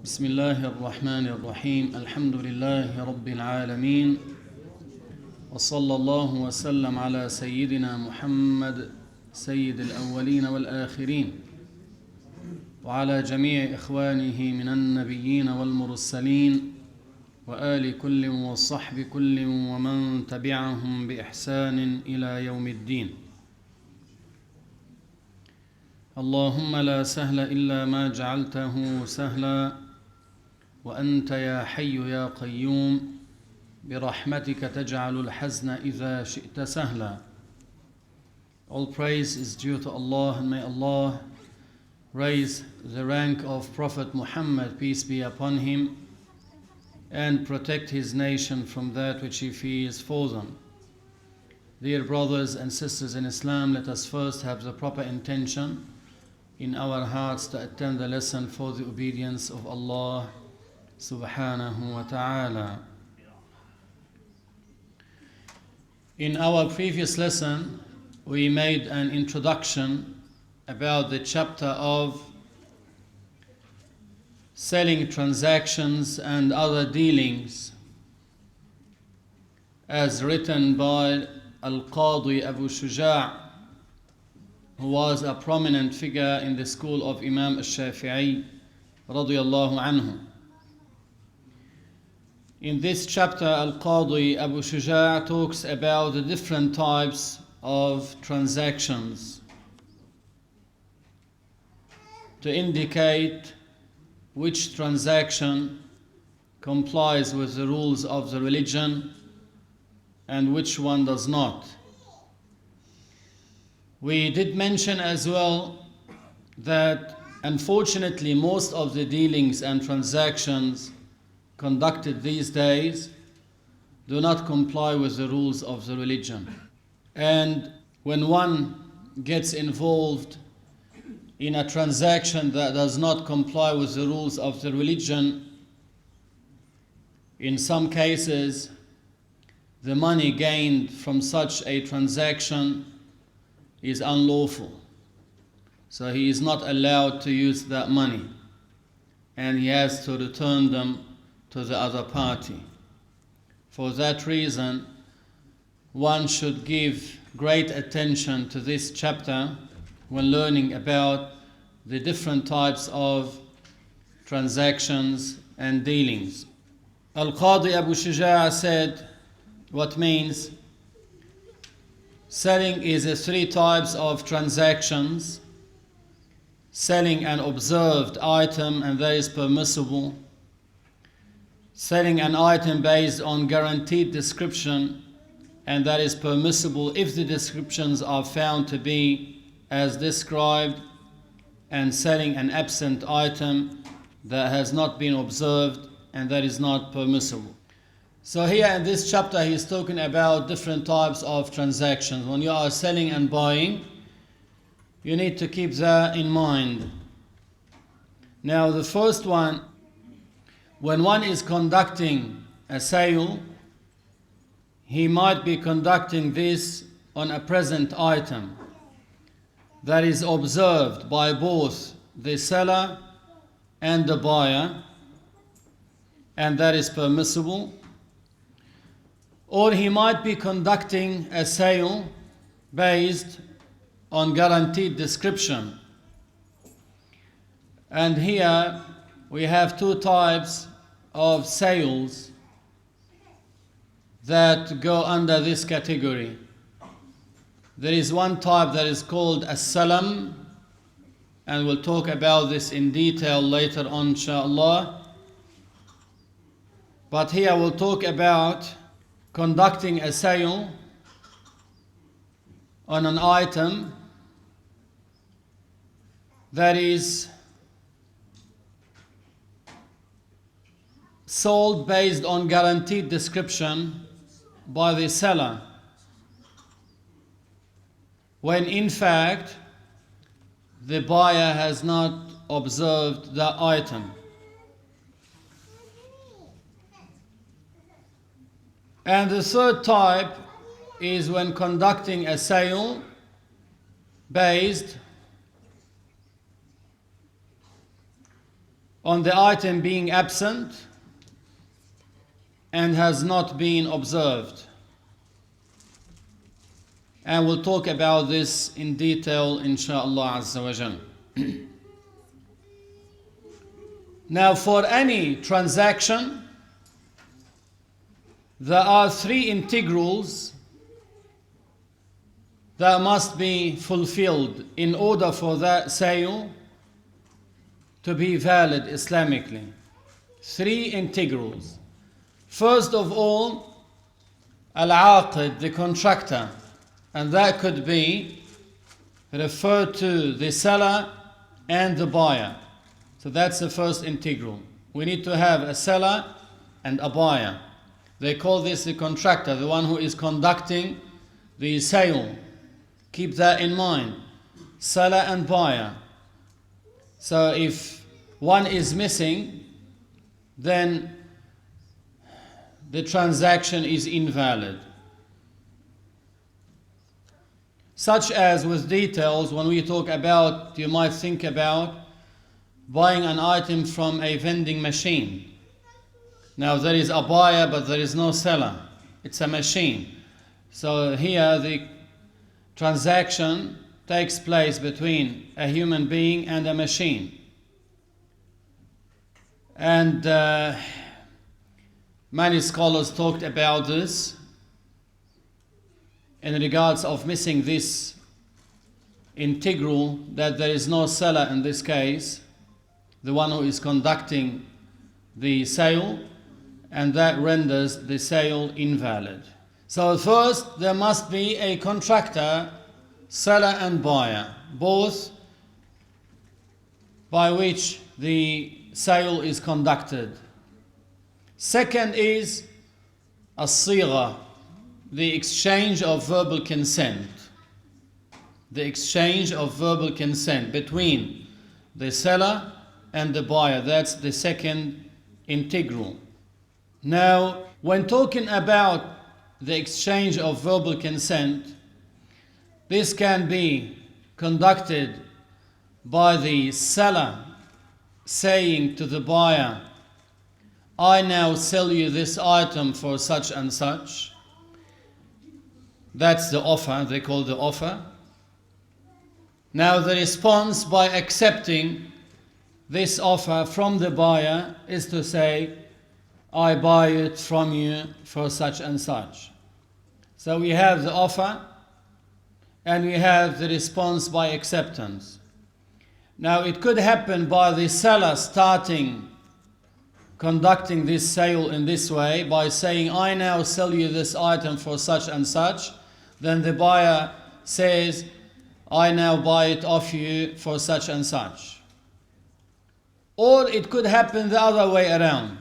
بسم الله الرحمن الرحيم الحمد لله رب العالمين وصلى الله وسلم على سيدنا محمد سيد الأولين والآخرين وعلى جميع إخوانه من النبيين والمرسلين وآل كل وصحب كل ومن تبعهم بإحسان إلى يوم الدين. اللهم لا سهل إلا ما جعلته سهلا وأنت يا حي يا قيوم برحمتك تجعل الحزن إذا شئت سهلا. All praise is due to Allah, and may Allah raise the rank of Prophet Muhammad, peace be upon him, and protect his nation from that which he fears for them. Dear brothers and sisters in Islam, let us first have the proper intention in our hearts to attend the lesson for the obedience of Allah subhanahu wa ta'ala. In our previous lesson, we made an introduction about the chapter of selling transactions and other dealings as written by Al-Qadi Abu Shuja, who was a prominent figure in the school of Imam Shafie radiyallahu anhu. In this chapter, Al-Qadi Abu Shuja talks about the different types of transactions to indicate which transaction complies with the rules of the religion and which one does not. We did mention as well that unfortunately most of the dealings and transactions conducted these days do not comply with the rules of the religion. And when one gets involved in a transaction that does not comply with the rules of the religion, in some cases the money gained from such a transaction is unlawful. So he is not allowed to use that money, and he has to return them to the other party. For that reason, one should give great attention to this chapter when learning about the different types of transactions and dealings. Al-Qadi Abu Shuja said what means selling is three types of transactions: selling an observed item, and that is permissible; selling an item based on guaranteed description, and that is permissible if the descriptions are found to be as described; and selling an absent item that has not been observed, and that is not permissible. So here in this chapter he is talking about different types of transactions. When you are selling and buying, you need to keep that in mind. Now the first one, when one is conducting a sale, he might be conducting this on a present item that is observed by both the seller and the buyer, and that is permissible. Or he might be conducting a sale based on guaranteed description. And here we have two types of sales that go under this category. There is one type that is called as-salam, and we'll talk about this in detail later on, inshallah. But here we'll talk about conducting a sale on an item that is sold based on guaranteed description by the seller, when in fact the buyer has not observed the item. And the third type is when conducting a sale based on the item being absent and has not been observed. And we'll talk about this in detail, inshaAllah Azza wa Jal. Now, for any transaction, there are three integrals that must be fulfilled in order for that sale to be valid Islamically. Three integrals. First of all, al-aqid, the contractor, and that could be referred to the seller and the buyer. So that's the first integral. We need to have a seller and a buyer. They call this the contractor, the one who is conducting the sale. Keep that in mind. Seller and buyer. So if one is missing, then the transaction is invalid. Such as with details, when we talk about, you might think about buying an item from a vending machine. Now there is a buyer, but there is no seller. It's a machine. So here the transaction takes place between a human being and a machine. And many scholars talked about this in regards of missing this integral, that there is no seller in this case, the one who is conducting the sale, and that renders the sale invalid. So first, there must be a contractor, seller and buyer, both by which the sale is conducted. Second is as-sigha, the exchange of verbal consent. The exchange of verbal consent between the seller and the buyer. That's the second integral. Now, when talking about the exchange of verbal consent, this can be conducted by the seller saying to the buyer, I now sell you this item for such and such. That's the offer, they call the offer. Now the response by accepting this offer from the buyer is to say, I buy it from you for such and such. So we have the offer and we have the response by acceptance. Now it could happen by the seller conducting this sale in this way by saying, I now sell you this item for such and such. Then the buyer says, I now buy it off you for such and such. Or it could happen the other way around.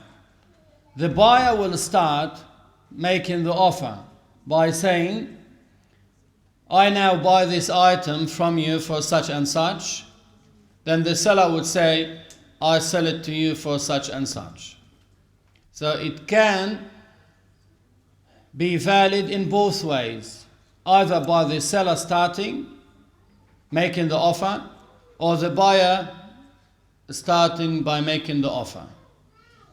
The buyer will start making the offer by saying, I now buy this item from you for such and such. Then the seller would say, I sell it to you for such and such. So it can be valid in both ways, either by the seller starting, making the offer, or the buyer starting by making the offer.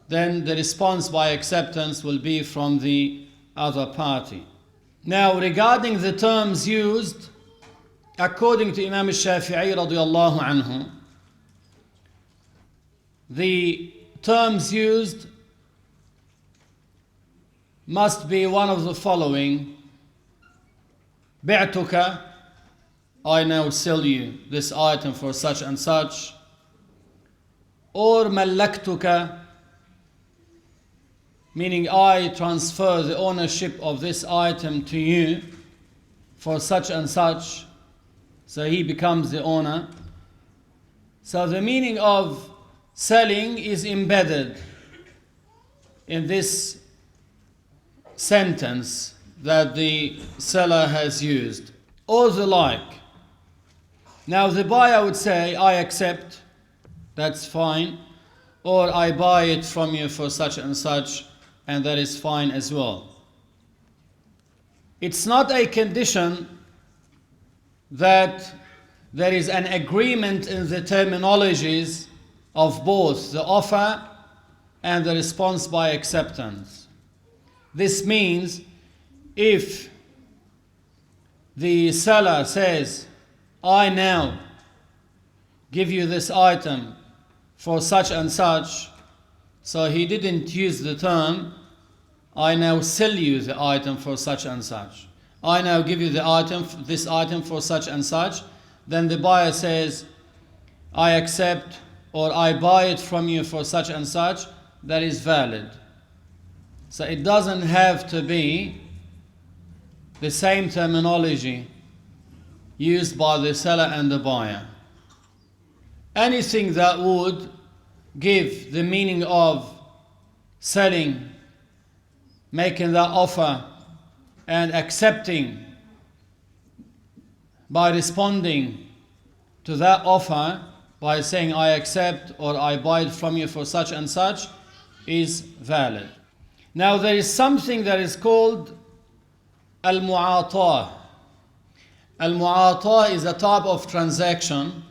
Then the response by acceptance will be from the other party. Now, regarding the terms used, according to Imam Shafie radiyallahu anhu, the terms used must be one of the following. Bi'tuka, I now sell you this item for such and such. Or mallaktuka, meaning I transfer the ownership of this item to you for such and such. So he becomes the owner. So the meaning of selling is embedded in this sentence that the seller has used, or the like. Now the buyer would say, I accept, that's fine, or I buy it from you for such and such, and that is fine as well. It's not a condition that there is an agreement in the terminologies of both the offer and the response by acceptance. This means if the seller says, I now give you this item for such and such, so he didn't use the term, I now sell you the item for such and such. I now give you the item, this item for such and such. Then the buyer says, I accept or I buy it from you for such and such. That is valid. So it doesn't have to be the same terminology used by the seller and the buyer. Anything that would give the meaning of selling, making that offer and accepting by responding to that offer by saying I accept or I buy it from you for such and such is valid. Now there is something that is called al-mu'ata. Al-mu'ata is a type of transaction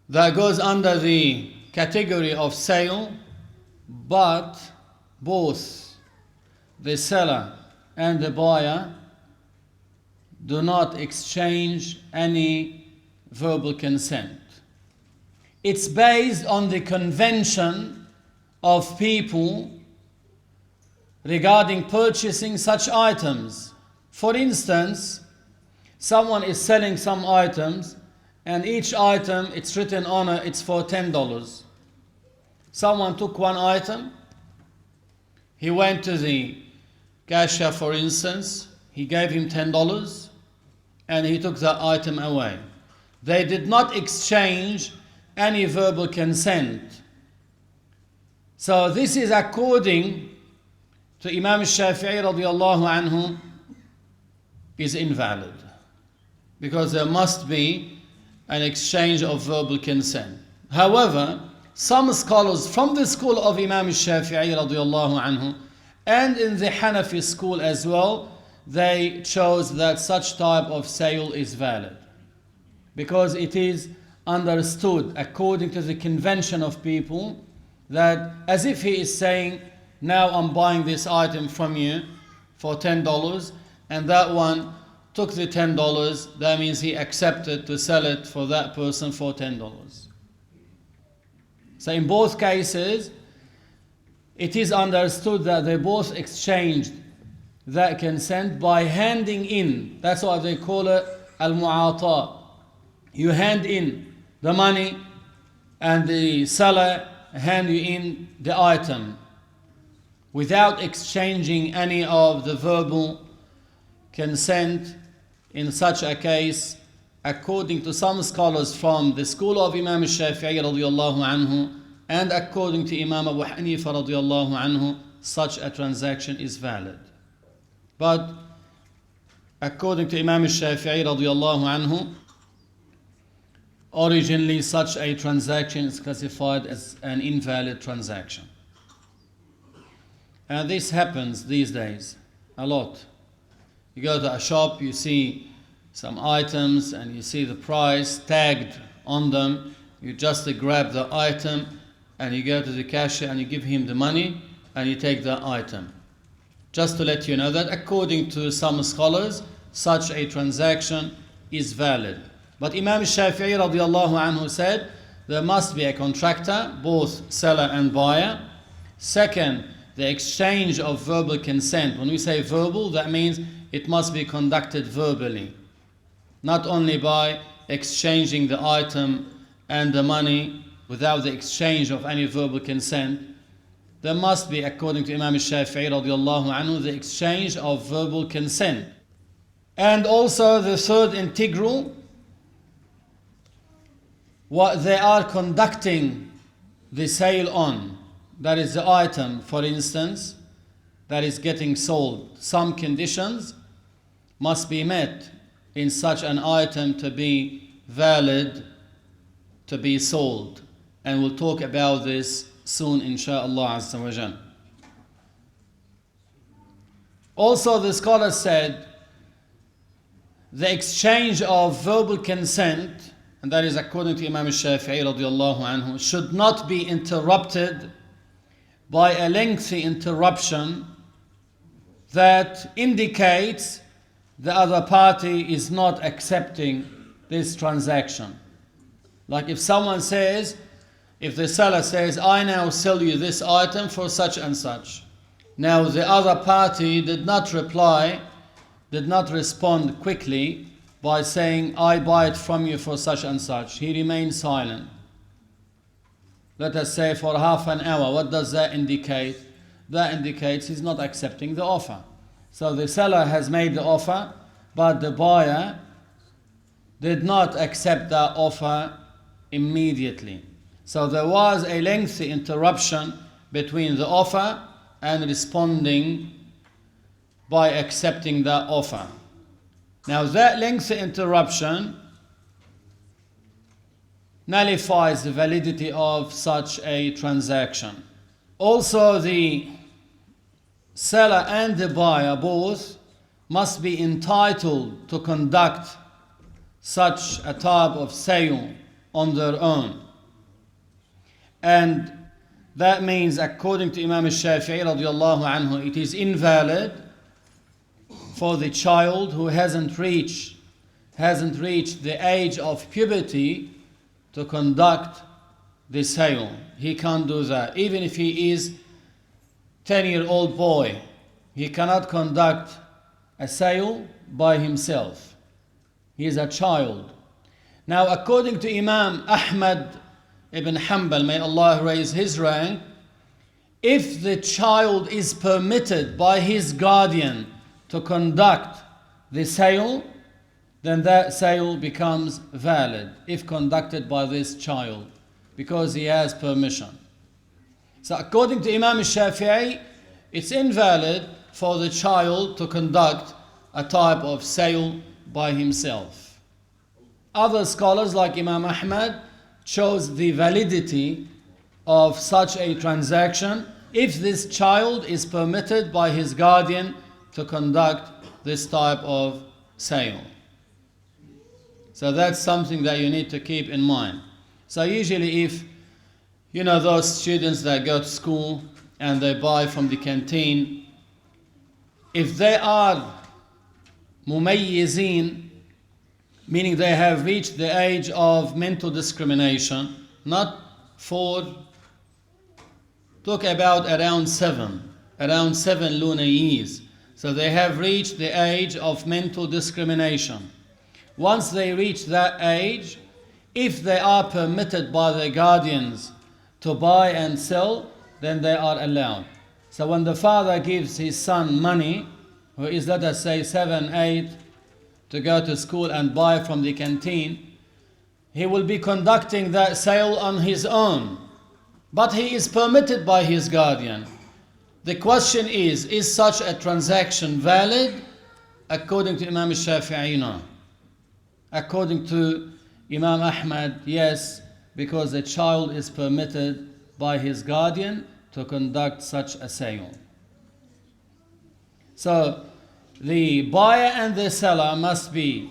that goes under the category of sale, but both the seller and the buyer do not exchange any verbal consent. It's based on the convention of people regarding purchasing such items. For instance, someone is selling some items and each item it's written on it's for $10. Someone took one item, he went to the cashier, for instance, he gave him $10 and he took that item away. They did not exchange any verbal consent. So this is according to Imam Shafie radiallahu anhu is invalid, because there must be an exchange of verbal consent. However, some scholars from the school of Imam Shafii radiallahu anhu and in the Hanafi school as well, they chose that such type of sale is valid, because it is understood according to the convention of people that as if he is saying, now I'm buying this item from you for $10, and that one took the $10, that means he accepted to sell it for that person for $10. So in both cases, it is understood that they both exchanged that consent by handing in. That's why they call it al-mu'ata. You hand in the money and the seller hand you in the item without exchanging any of the verbal consent. In such a case, according to some scholars from the school of Imam Shafii radiallahu anhu and according to Imam Abu Hanifa radiallahu anhu, such a transaction is valid. But according to Imam Shafii radiallahu anhu, originally such a transaction is classified as an invalid transaction. And this happens these days a lot. You go to a shop, you see some items and you see the price tagged on them. You just grab the item and you go to the cashier and you give him the money and you take the item. Just to let you know that according to some scholars, such a transaction is valid. But Imam Shafii radiallahu anhu said there must be a contractor, both seller and buyer. Second, the exchange of verbal consent. When we say verbal, that means it must be conducted verbally, not only by exchanging the item and the money without the exchange of any verbal consent. There must be, according to Imam Shafii radiallahu anhu, the exchange of verbal consent. And also the third integral, what they are conducting the sale on, that is the item, for instance, that is getting sold. Some conditions must be met in such an item to be valid, to be sold. And we'll talk about this soon, insha'Allah azza wa jal. Also, the scholar said the exchange of verbal consent and that is according to Imam Shafie radiallahu anhu, should not be interrupted by a lengthy interruption that indicates the other party is not accepting this transaction. Like if someone says, if the seller says, I now sell you this item for such and such. Now the other party did not reply, did not respond quickly by saying, I buy it from you for such and such. He remained silent. Let us say for half an hour. What does that indicate? That indicates he's not accepting the offer. So the seller has made the offer, but the buyer did not accept that offer immediately. So there was a lengthy interruption between the offer and responding by accepting that offer. Now that lengthy interruption nullifies the validity of such a transaction. Also, the seller and the buyer both must be entitled to conduct such a type of sale on their own. And that means, according to Imam Shafie radiallahu anhu, it is invalid for the child who hasn't reached the age of puberty to conduct the sale. He can't do that. Even if he is 10-year-old boy, he cannot conduct a sale by himself. He is a child. Now, according to Imam Ahmad ibn Hanbal, may Allah raise his rank, if the child is permitted by his guardian to conduct the sale, then that sale becomes valid if conducted by this child, because he has permission. So according to Imam Shafii, it's invalid for the child to conduct a type of sale by himself. Other scholars like Imam Ahmad chose the validity of such a transaction if this child is permitted by his guardian to conduct this type of sale. So that's something that you need to keep in mind. So usually if, those students that go to school and they buy from the canteen, if they are mumayyizin, meaning they have reached the age of mental discrimination, not 4, talk about around 7 lunar years. So they have reached the age of mental discrimination. Once they reach that age, if they are permitted by their guardians to buy and sell, then they are allowed. So when the father gives his son money, who is, let us say, 7, 8, to go to school and buy from the canteen, he will be conducting that sale on his own. But he is permitted by his guardian. The question is such a transaction valid? According to Imam Shafi'i, no. According to Imam Ahmad, yes, because a child is permitted by his guardian to conduct such a sale. So the buyer and the seller must be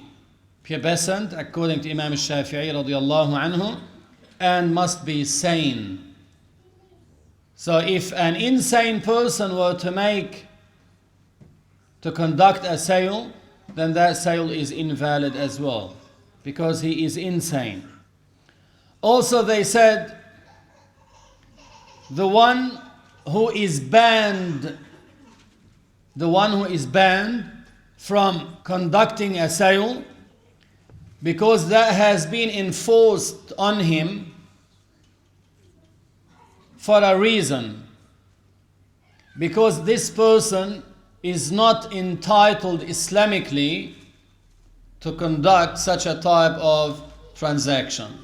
pubescent, according to Imam Shafi'i radiallahu anhu, and must be sane. So if an insane person were to conduct a sale, then that sale is invalid as well, because he is insane. Also, they said the one who is banned from conducting a sale, because that has been enforced on him for a reason, because this person is not entitled Islamically to conduct such a type of transaction.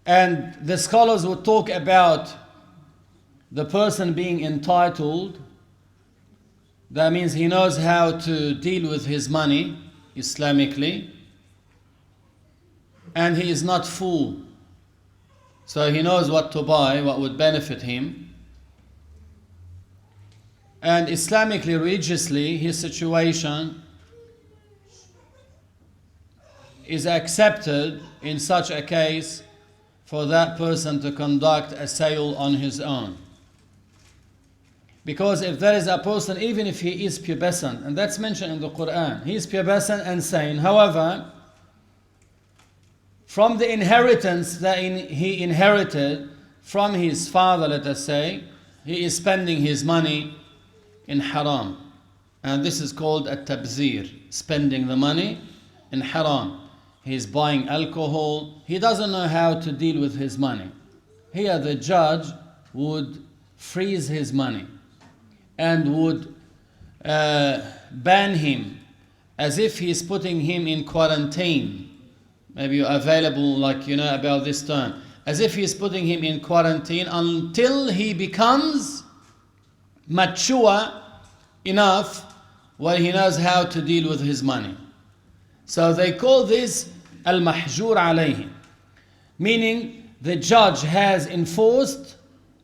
And the scholars would talk about the person being entitled. That means he knows how to deal with his money Islamically, and he is not fool. So he knows what to buy, what would benefit him. And Islamically, religiously, his situation is accepted in such a case for that person to conduct a sale on his own. Because if there is a person, even if he is pubescent, and that's mentioned in the Quran, he is pubescent and sane, however, from the inheritance that he inherited from his father, let us say, he is spending his money in haram. And this is called a tabzir, spending the money in haram. He's buying alcohol. He doesn't know how to deal with his money. Here the judge would freeze his money and would ban him as if he's putting him in quarantine. Maybe you're available, like you know about this term. As if he's putting him in quarantine until he becomes mature enough where he knows how to deal with his money. So they call this al-mahjur alayhi, meaning the judge has enforced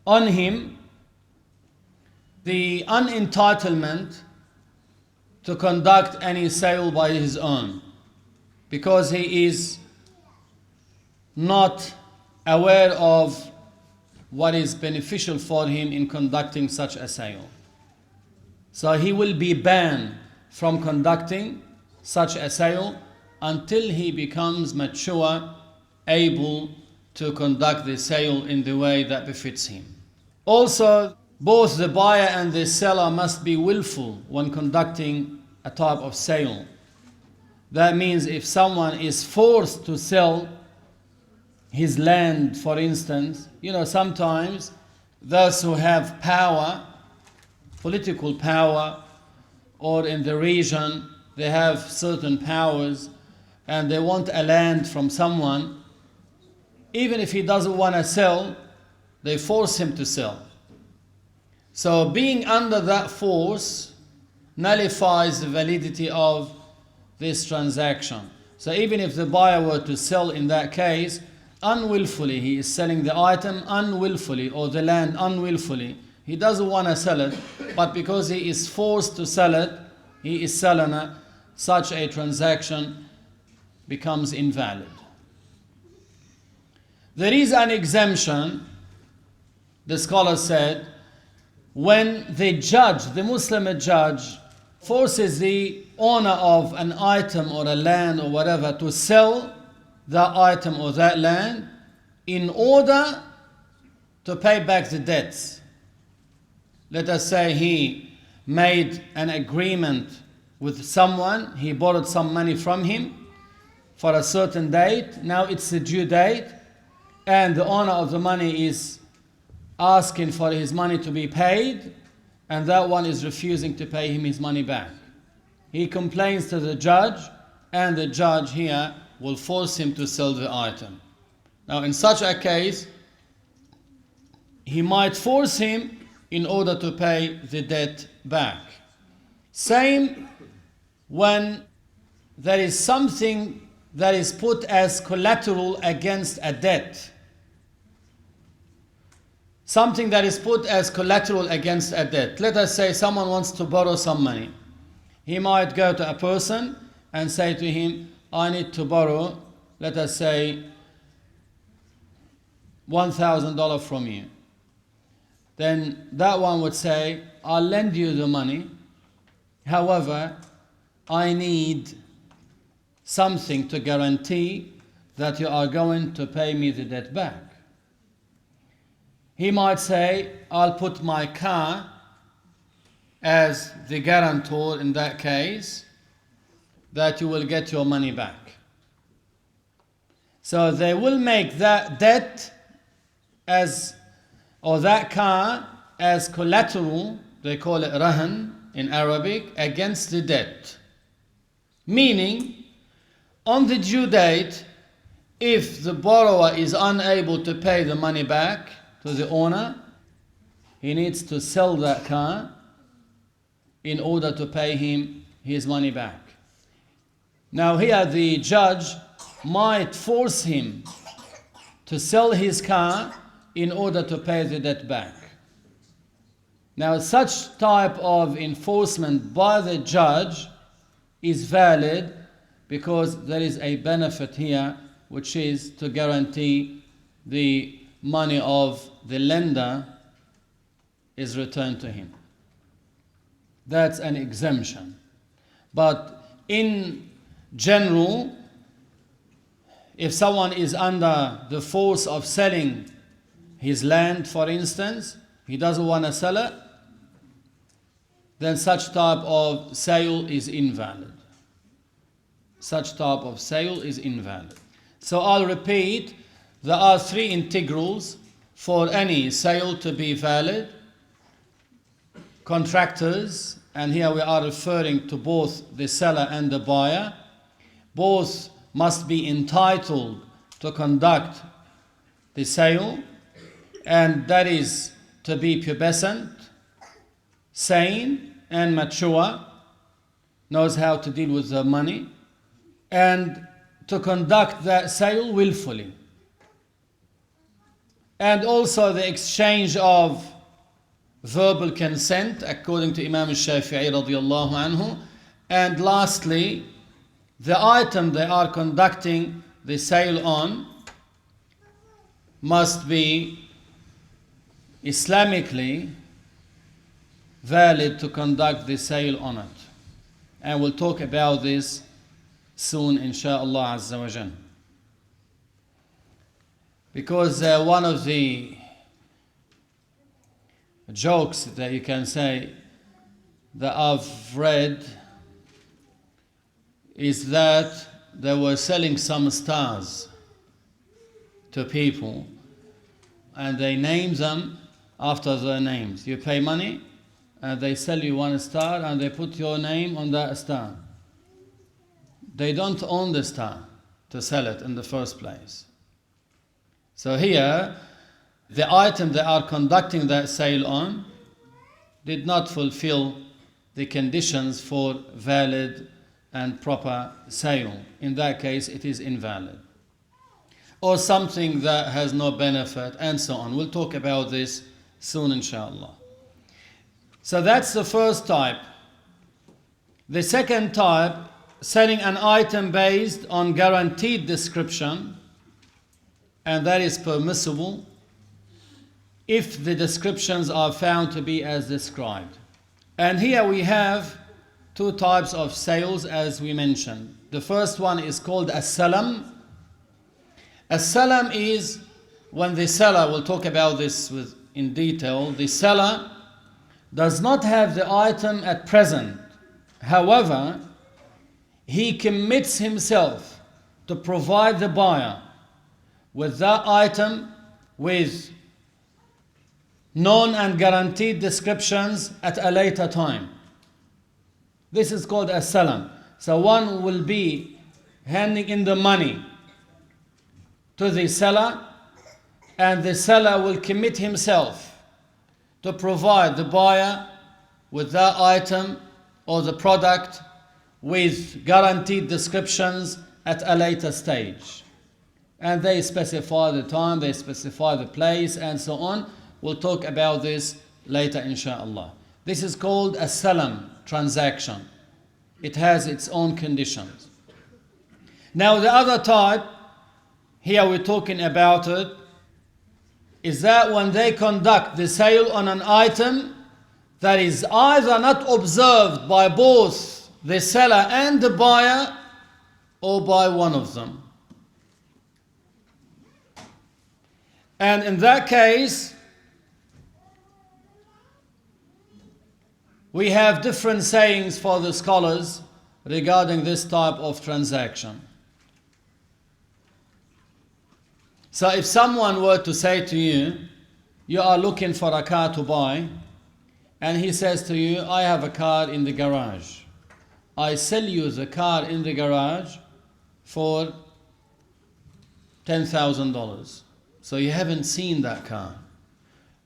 on him the unentitlement to conduct any sale by his own, because he is not aware of what is beneficial for him in conducting such a sale. So he will be banned from conducting such a sale until he becomes mature, able to conduct the sale in the way that befits him. Also, both the buyer and the seller must be willful when conducting a type of sale. That means if someone is forced to sell his land, for instance, you know, sometimes those who have power, political power, or in the region, they have certain powers and they want a land from someone. Even if he doesn't want to sell, they force him to sell. So being under that force nullifies the validity of this transaction. So even if the buyer were to sell in that case, unwillfully, he is selling the item unwillfully, or the land unwillfully. He doesn't want to sell it, but because he is forced to sell it, he is selling it, such a transaction becomes invalid. There is an exemption, the scholar said, when the judge, the Muslim judge, forces the owner of an item or a land or whatever to sell that item or that land in order to pay back the debts. Let us say he made an agreement with someone, he borrowed some money from him for a certain date, now it's the due date, and the owner of the money is asking for his money to be paid, and that one is refusing to pay him his money back. He complains to the judge, and the judge here will force him to sell the item. Now in such a case, he might force him in order to pay the debt back. Same when there is something that is put as collateral against a debt. Something that is put as collateral against a debt. Let us say someone wants to borrow some money. He might go to a person and say to him, I need to borrow, let us say, $1,000 from you. Then that one would say, I'll lend you the money. However, I need something to guarantee that you are going to pay me the debt back. He might say, I'll put my car as the guarantor in that case, that you will get your money back. So they will make that debt or that car as collateral, they call it rahan in Arabic, against the debt. Meaning, on the due date, if the borrower is unable to pay the money back to the owner, he needs to sell that car in order to pay him his money back. Now here the judge might force him to sell his car in order to pay the debt back. Now such type of enforcement by the judge is valid because there is a benefit here, which is to guarantee the money of the lender is returned to him. That's an exemption. But in general, if someone is under the force of selling his land, for instance, he doesn't want to sell it, then such type of sale is invalid. Such type of sale is invalid. So I'll repeat, there are three integrals for any sale to be valid. Contractors, and here we are referring to both the seller and the buyer, both must be entitled to conduct the sale, and that is to be pubescent, sane and mature, knows how to deal with the money, and to conduct that sale willfully. And also the exchange of verbal consent according to Imam Shafie radiallahu anhu. And lastly, the item they are conducting the sale on must be Islamically valid to conduct the sale on it. And we'll talk about this soon, insha'Allah Azza wa Jal. Because one of the jokes that you can say that I've read is that they were selling some stars to people and they name them after their names. You pay money and they sell you one star and they put your name on that star. They don't own the star to sell it in the first place. So here, the item they are conducting that sale on did not fulfill the conditions for valid and proper sale. In that case, it is invalid. Or something that has no benefit, and so on. We'll talk about this soon, inshallah. So that's the first type. The second type, selling an item based on guaranteed description, and that is permissible if the descriptions are found to be as described. And here we have two types of sales as we mentioned. The first one is called as-salam. As-salam is when the seller, we'll talk about this in detail, the seller does not have the item at present. However, he commits himself to provide the buyer with that item with known and guaranteed descriptions at a later time. This is called as-salam. So one will be handing in the money to the seller, and the seller will commit himself to provide the buyer with that item or the product with guaranteed descriptions at a later stage. And they specify the time, they specify the place, and so on. We'll talk about this later, inshallah. This is called a salam transaction. It has its own conditions. Now the other type, here we're talking about it, is that when they conduct the sale on an item that is either not observed by both the seller and the buyer or by one of them. And in that case, we have different sayings for the scholars regarding this type of transaction. So if someone were to say to you, you are looking for a car to buy, and he says to you, I have a car in the garage. I sell you the car in the garage for $10,000. So you haven't seen that car.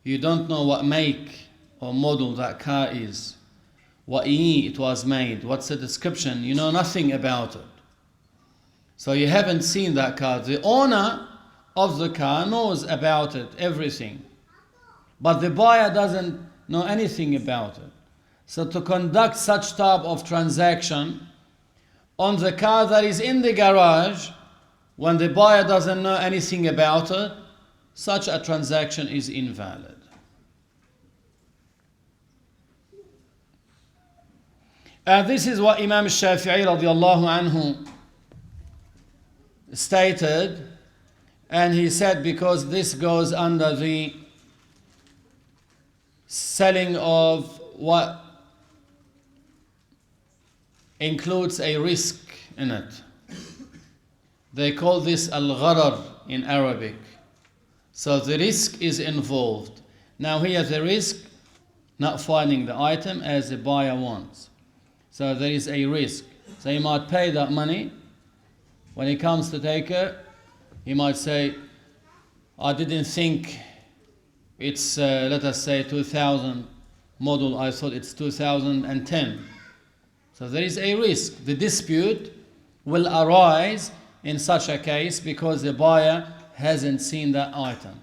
You don't know what make or model that car is, what year it was made, what's the description. You know nothing about it. So you haven't seen that car. The owner of the car knows about it, everything. But the buyer doesn't know anything about it. So to conduct such type of transaction, on the car that is in the garage when the buyer doesn't know anything about it, such a transaction is invalid. And this is what Imam Shafie radiallahu anhu stated, and he said because this goes under the selling of what includes a risk in it. They call this al-gharar in Arabic. So the risk is involved. Now here the risk, not finding the item as the buyer wants. So there is a risk. So he might pay that money. When he comes to take it, he might say, I didn't think it's, let us say, 2000 model. I thought it's 2010. So there is a risk. The dispute will arise in such a case because the buyer hasn't seen that item.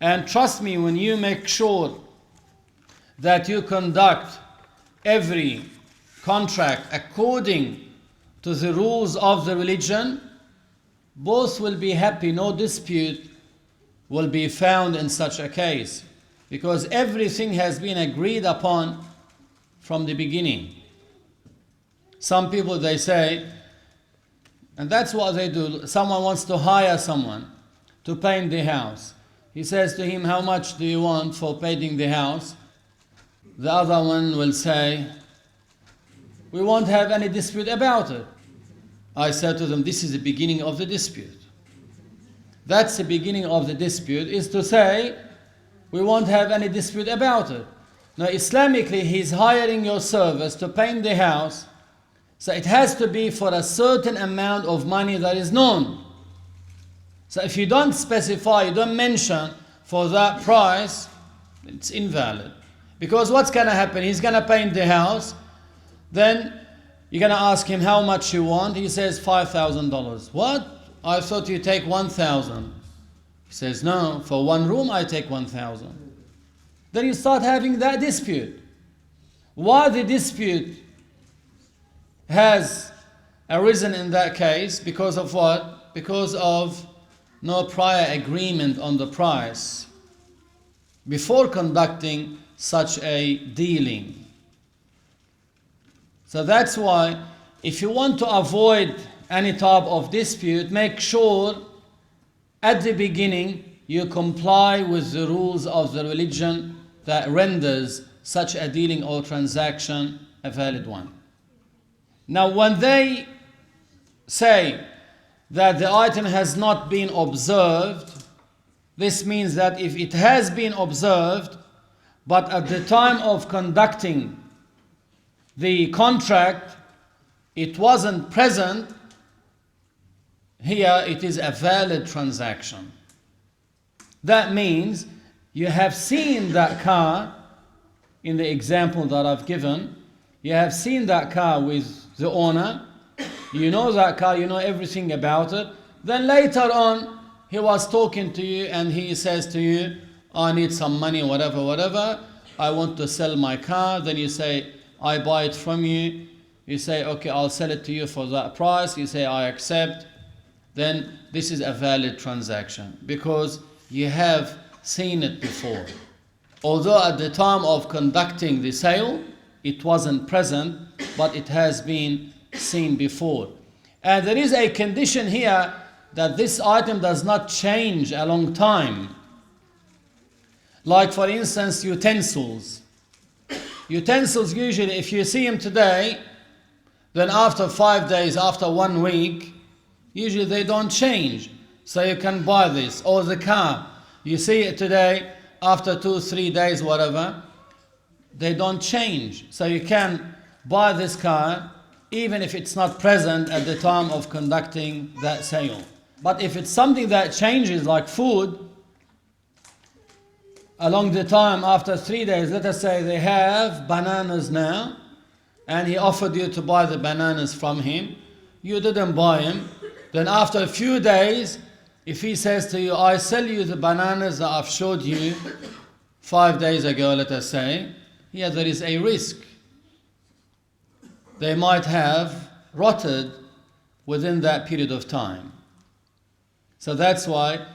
And trust me, when you make sure that you conduct every contract according to the rules of the religion, both will be happy. No dispute will be found in such a case because everything has been agreed upon from the beginning. Some people, they say, and that's what they do, someone wants to hire someone to paint the house. He says to him, how much do you want for painting the house? The other one will say, we won't have any dispute about it. I said to them, this is the beginning of the dispute. That's the beginning of the dispute, is to say, we won't have any dispute about it. Now, Islamically, he's hiring your service to paint the house, so it has to be for a certain amount of money that is known. So if you don't specify, you don't mention for that price, it's invalid. Because what's going to happen? He's going to paint the house, then you're going to ask him how much you want. He says $5,000. What? I thought you take 1,000. He says, no, for one room I take 1,000. Then you start having that dispute. Why the dispute has arisen in that case? Because of what? Because of no prior agreement on the price before conducting such a dealing. So that's why if you want to avoid any type of dispute, make sure at the beginning you comply with the rules of the religion that renders such a dealing or transaction a valid one. Now, when they say that the item has not been observed, this means that if it has been observed, but at the time of conducting the contract, it wasn't present, here it is a valid transaction. That means you have seen that car, in the example that I've given, you have seen that car with the owner, you know that car, you know everything about it, then later on he was talking to you and he says to you, I need some money, whatever, I want to sell my car. Then you say, I buy it from you. You say, okay, I'll sell it to you for that price. You say, I accept. Then this is a valid transaction because you have seen it before. Although at the time of conducting the sale, it wasn't present, but it has been seen before. And there is a condition here that this item does not change a long time. Like for instance, utensils. Utensils usually, if you see them today, then after 5 days, after 1 week, usually they don't change. So you can buy this. Or the car, you see it today, after 2-3 days, whatever, they don't change. So you can buy this car even if it's not present at the time of conducting that sale. But if it's something that changes, like food, along the time after 3 days, let us say they have bananas now, and he offered you to buy the bananas from him, you didn't buy him, then after a few days, if he says to you, I sell you the bananas that I've showed you 5 days ago, let us say, here there is a risk. They might have rotted within that period of time. So that's why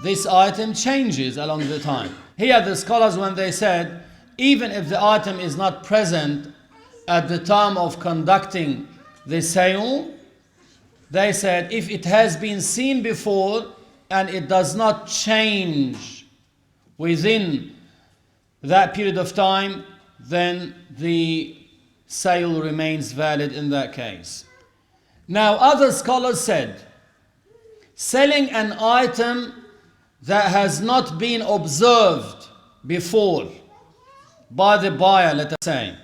this item changes along the time. Here the scholars, when they said, even if the item is not present at the time of conducting the sale, they said if it has been seen before and it does not change within that period of time, then the sale remains valid in that case. Now other scholars said, selling an item that has not been observed before by the buyer, let us say.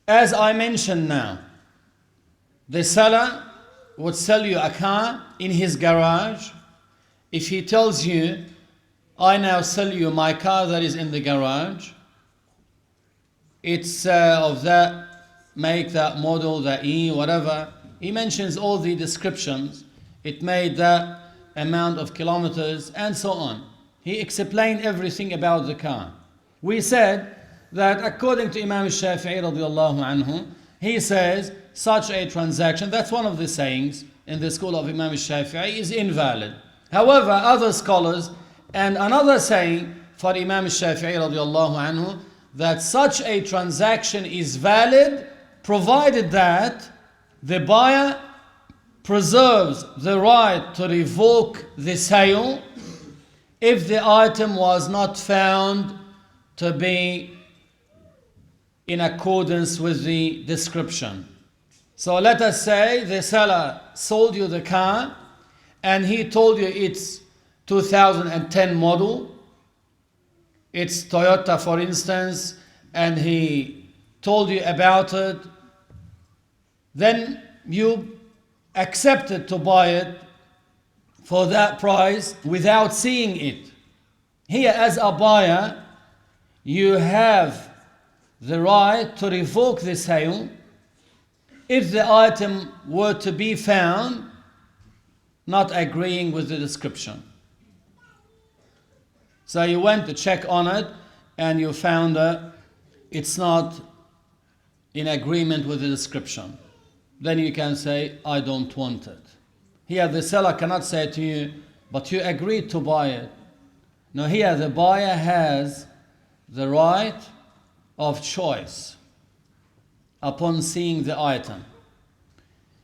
As I mentioned now, the seller would sell you a car in his garage. If he tells you, I now sell you my car that is in the garage, it's of that make, that model, that E, whatever. He mentions all the descriptions. It made that amount of kilometers and so on. He explained everything about the car. We said that according to Imam Shafie radiallahu anhu, he says such a transaction, that's one of the sayings in the school of Imam Shafii, is invalid. However, other scholars, and another saying for Imam Shafii radiallahu anhu, that such a transaction is valid provided that the buyer preserves the right to revoke the sale if the item was not found to be in accordance with the description. So let us say the seller sold you the car and he told you it's 2010 model, it's Toyota for instance, and he told you about it, then you accepted to buy it for that price without seeing it. Here as a buyer, you have the right to revoke the sale if the item were to be found not agreeing with the description. So you went to check on it and you found that it's not in agreement with the description. Then you can say, I don't want it. Here the seller cannot say to you, but you agreed to buy it. No, here the buyer has the right of choice upon seeing the item.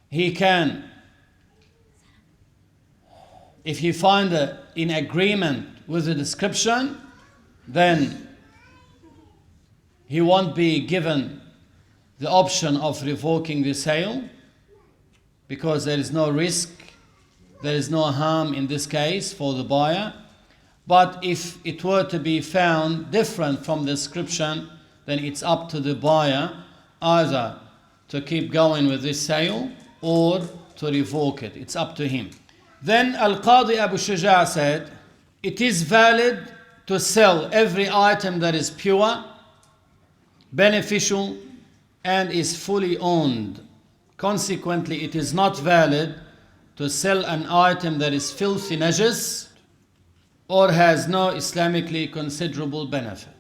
He can, if he finds it in agreement with the description, then he won't be given the option of revoking the sale because there is no risk, there is no harm in this case for the buyer. But if it were to be found different from the description, then it's up to the buyer either to keep going with this sale or to revoke it. It's up to him. Then Al-Qadi Abu Shuja said, it is valid to sell every item that is pure, beneficial, and is fully owned. Consequently, it is not valid to sell an item that is filthy najas or has no Islamically considerable benefit.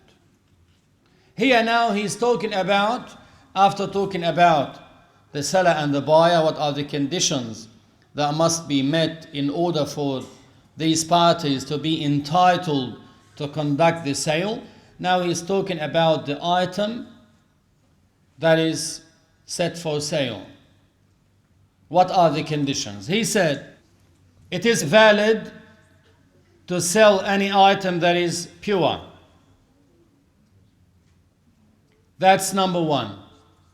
Here now he's talking about, after talking about the seller and the buyer, what are the conditions that must be met in order for these parties to be entitled to conduct the sale. Now he's talking about the item that is set for sale. What are the conditions? He said, it is valid to sell any item that is pure. That's number one.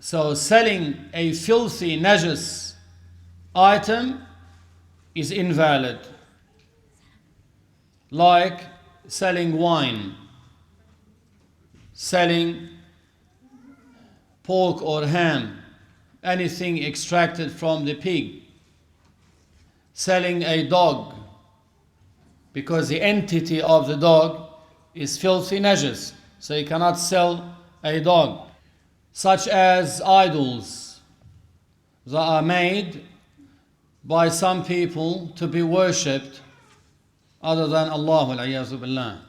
So selling a filthy, najas item is invalid. Like selling wine, selling pork or ham, anything extracted from the pig, selling a dog, because the entity of the dog is filthy najas, so you cannot sell a dog. Such as idols that are made by some people to be worshipped other than Allah wal-'iyadhu billah.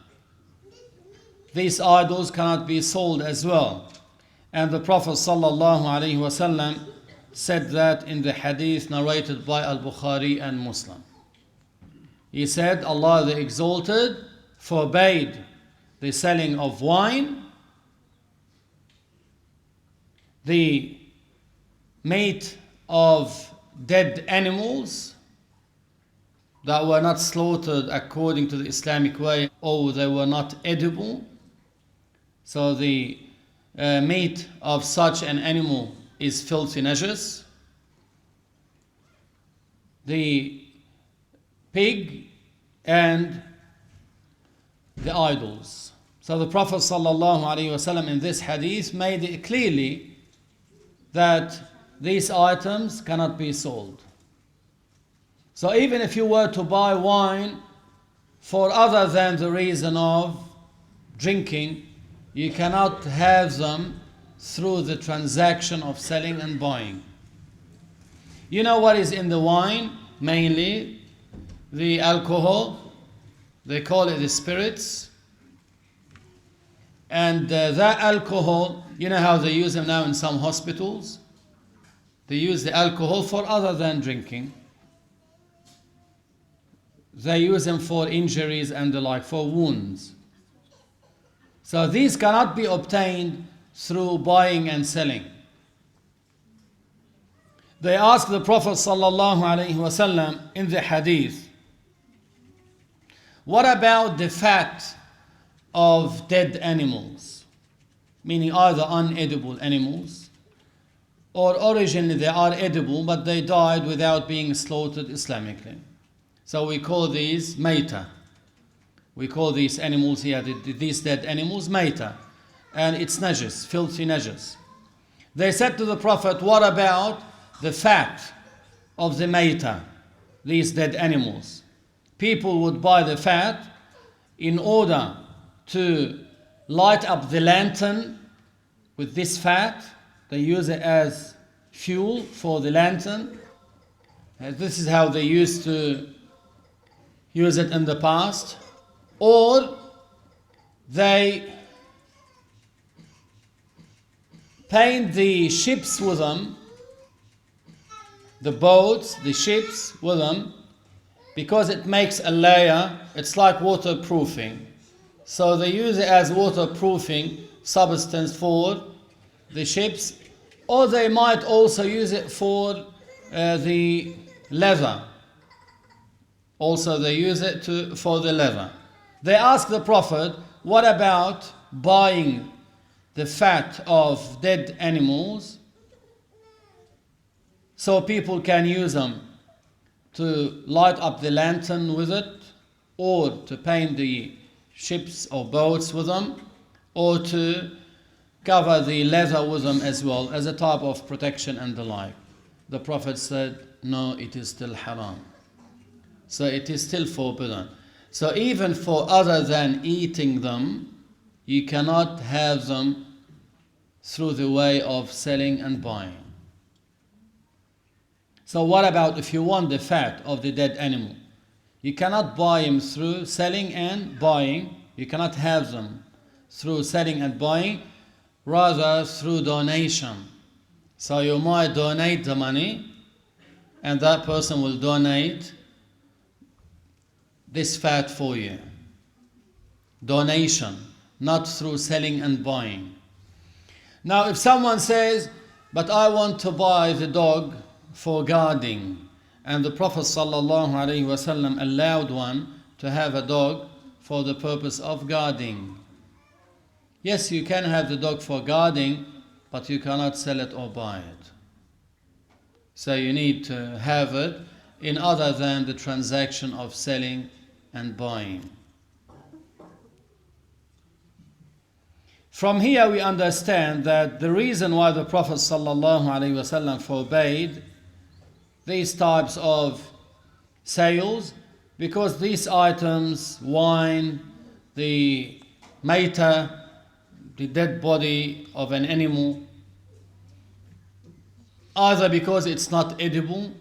These idols cannot be sold as well. And the Prophet ﷺ said that in the hadith narrated by Al-Bukhari and Muslim. He said, Allah the Exalted forbade the selling of wine, the meat of dead animals that were not slaughtered according to the Islamic way, or they were not edible. So the meat of such an animal is filthy najas. The pig and the idols. So the Prophet ﷺ in this hadith made it clearly that these items cannot be sold. So even if you were to buy wine for other than the reason of drinking, you cannot have them through the transaction of selling and buying. You know what is in the wine? Mainly the alcohol. They call it the spirits. And that alcohol, you know how they use them now in some hospitals? They use the alcohol for other than drinking. They use them for injuries and the like, for wounds. So these cannot be obtained through buying and selling. They asked the Prophet ﷺ in the hadith, what about the fat of dead animals? Meaning either unedible animals, or originally they are edible but they died without being slaughtered Islamically. So we call these Mata. We call these animals here, these dead animals, Mata. And it's najas, filthy najas. They said to the Prophet, what about the fat of the Mata, these dead animals? People would buy the fat in order to light up the lantern with this fat. They use it as fuel for the lantern. This is how they used to use it in the past. Or they paint the ships with them, the boats, the ships with them, because it makes a layer. It's like waterproofing. So they use it as waterproofing substance for the ships, or they might also use it for the leather. Also they use it for the leather. They asked the Prophet, what about buying the fat of dead animals so people can use them to light up the lantern with it, or to paint the ships or boats with them, or to cover the leather with them as well, as a type of protection and the like? The Prophet said, no, it is still haram. So it is still forbidden. So even for other than eating them, you cannot have them through the way of selling and buying. So what about if you want the fat of the dead animal? You cannot buy them through selling and buying. You cannot have them through selling and buying, rather through donation. So you might donate the money, and that person will donate this fat for you. Donation, not through selling and buying. Now if someone says, but I want to buy the dog for guarding, and the Prophet ﷺ allowed one to have a dog for the purpose of guarding. Yes, you can have the dog for guarding, but you cannot sell it or buy it. So you need to have it in other than the transaction of selling and buying. From here we understand that the reason why the Prophet ﷺ forbade these types of sales, because these items, wine, the Mata, the dead body of an animal, either because it's not edible,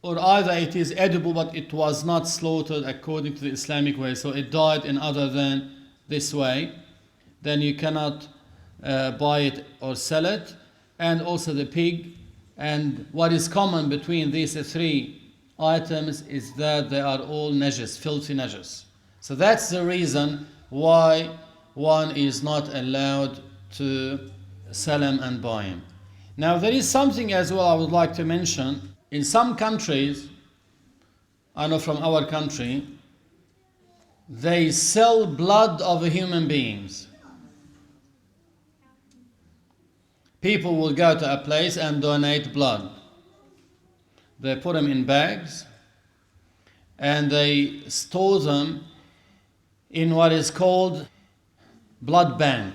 or either it is edible but it was not slaughtered according to the Islamic way, so it died in other than this way, then you cannot buy it or sell it, and also the pig. And what is common between these three items is that they are all najis, filthy najis. So that's the reason why one is not allowed to sell them and buy them. Now there is something as well I would like to mention. In some countries, I know from our country, they sell blood of human beings. People will go to a place and donate blood. They put them in bags and they store them in what is called blood bank.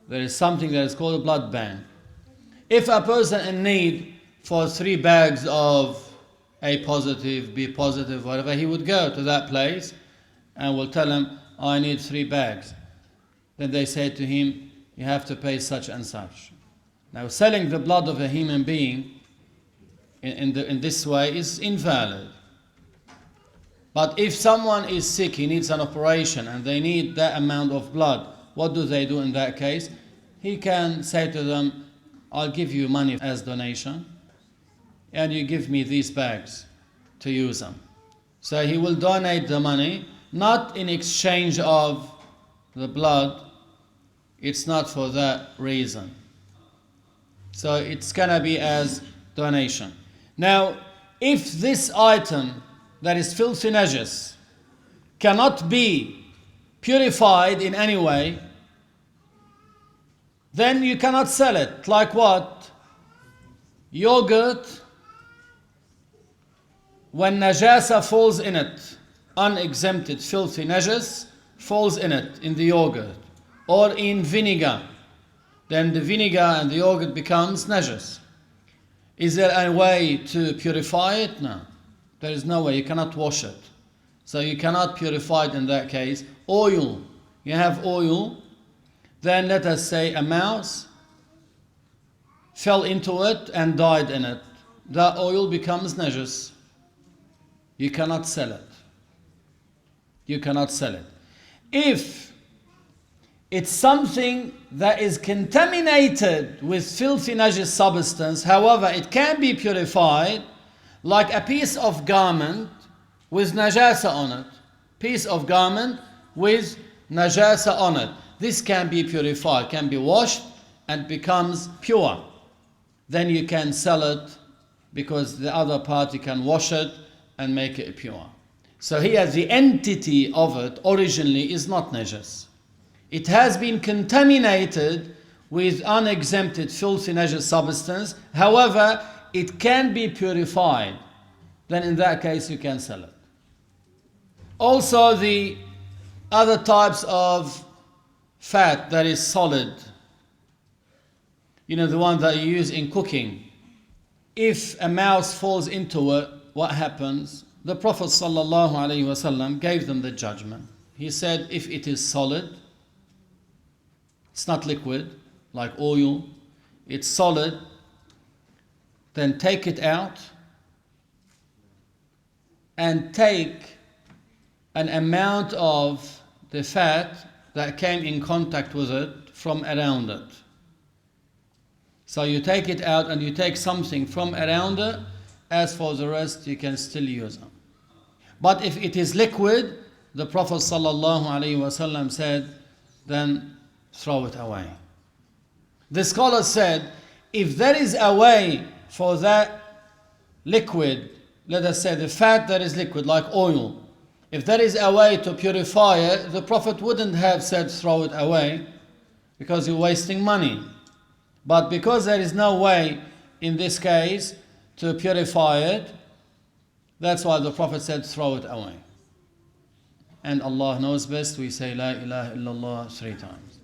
There is something that is called a blood bank. If a person in need for 3 bags of A positive, B positive, whatever, he would go to that place and will tell them, I need 3 bags. Then they say to him, you have to pay such and such. Now selling the blood of a human being in this way is invalid. But if someone is sick, he needs an operation and they need that amount of blood, what do they do in that case? He can say to them, I'll give you money as donation and you give me these bags to use them. So he will donate the money, not in exchange of the blood. It's not for that reason. So it's gonna be as donation. Now, if this item that is filthy najis cannot be purified in any way, then you cannot sell it. Like what? Yogurt, when najasa falls in it, unexempted filthy najis falls in it, in the yogurt, or in vinegar, then the vinegar and the yogurt becomes najis. Is there a way to purify it? No. There is no way. You cannot wash it. So you cannot purify it in that case. Oil. You have oil. Then let us say a mouse fell into it and died in it. That oil becomes najis. You cannot sell it. You cannot sell it. If it's something that is contaminated with filthy najis substance, however, it can be purified, like a piece of garment with najasa on it. Piece of garment with najasa on it. This can be purified, can be washed and becomes pure. Then you can sell it because the other party can wash it and make it pure. So here the entity of it originally is not najis. It has been contaminated with unexempted filthy najis substance. However, it can be purified. Then in that case you can sell it. Also the other types of fat that is solid, the one that you use in cooking. If a mouse falls into it, what happens? The Prophet ﷺ gave them the judgment. He said, if it is solid, it's not liquid like oil, it's solid, then take it out and take an amount of the fat that came in contact with it from around it. So you take it out and you take something from around it. As for the rest, you can still use them. But if it is liquid, the Prophet ﷺ said, then throw it away. The scholar said, if there is a way for that liquid, let us say the fat that is liquid like oil, if there is a way to purify it, the Prophet wouldn't have said throw it away because you're wasting money. But because there is no way in this case to purify it, that's why the Prophet said throw it away. And Allah knows best, we say La ilaha illallah 3 times.